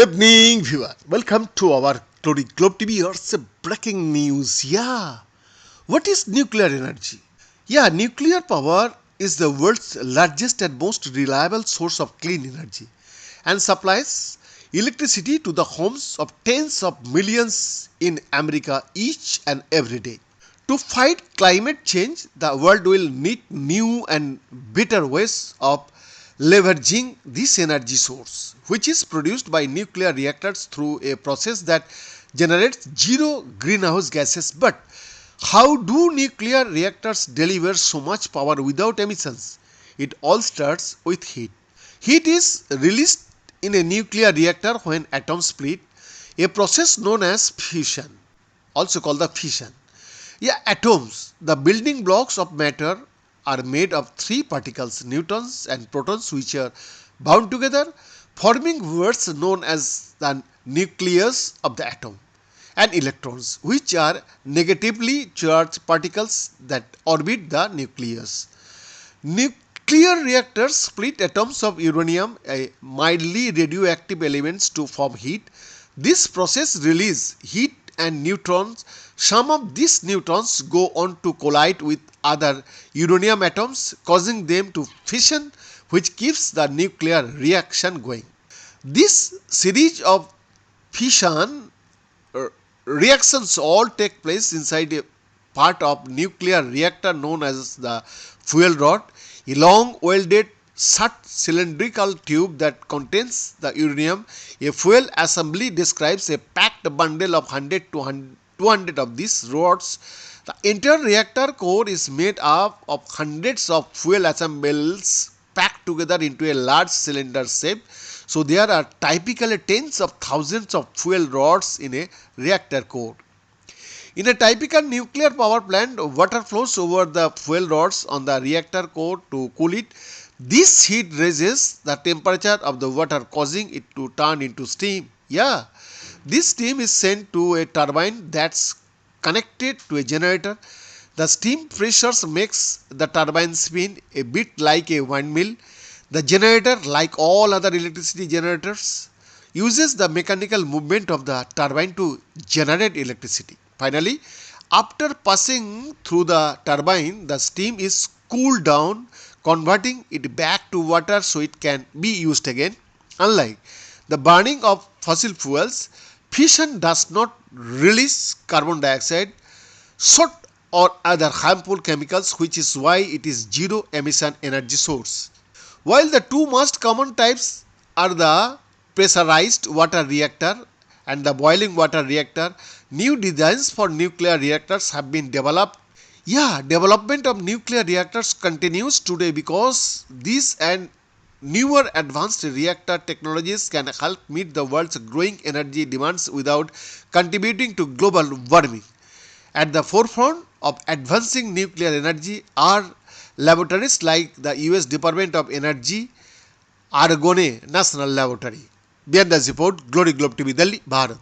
Evening viewer, welcome to our Globe TV. Here's a breaking news. What is nuclear energy? Nuclear power is the world's largest and most reliable source of clean energy and supplies electricity to the homes of tens of millions in America each and every day. To fight climate change, the world will need new and better ways of leveraging this energy source, which is produced by nuclear reactors through a process that generates zero greenhouse gases. But how do nuclear reactors deliver so much power without emissions? It all starts with heat. Heat is released in a nuclear reactor when atoms split, a process known as fission, also called the fission. Atoms, the building blocks of matter, are made of three particles, neutrons and protons, which are bound together, forming words known as the nucleus of the atom, and electrons, which are negatively charged particles that orbit the nucleus. Nuclear reactors split atoms of uranium, a mildly radioactive elements, to form heat. This process releases heat and neutrons. Some of these neutrons go on to collide with other uranium atoms, causing them to fission, which keeps the nuclear reaction going. This series of fission reactions all take place inside a part of nuclear reactor known as the fuel rod, a long welded short cylindrical tube that contains the uranium. A fuel assembly describes a packed bundle of 100 to 200 of these rods. The entire reactor core is made up of hundreds of fuel assemblies packed together into a large cylinder shape. So there are typically tens of thousands of fuel rods in a reactor core. In a typical nuclear power plant, water flows over the fuel rods on the reactor core to cool it. This heat raises the temperature of the water, causing it to turn into steam. This steam is sent to a turbine that's connected to a generator. The steam pressures makes the turbine spin a bit like a windmill. The generator, like all other electricity generators, uses the mechanical movement of the turbine to generate electricity. Finally, after passing through the turbine, the steam is cooled down, converting it back to water so it can be used again. Unlike the burning of fossil fuels, fission does not release carbon dioxide, soot or other harmful chemicals, which is why it is zero emission energy source. While the two most common types are the pressurized water reactor and the boiling water reactor, new designs for nuclear reactors have been developed. Development of nuclear reactors continues today because these and newer advanced reactor technologies can help meet the world's growing energy demands without contributing to global warming. At the forefront of advancing nuclear energy are laboratories like the US Department of Energy Argonne National Laboratory. Behind the report, Globe TV, Delhi, Bharat.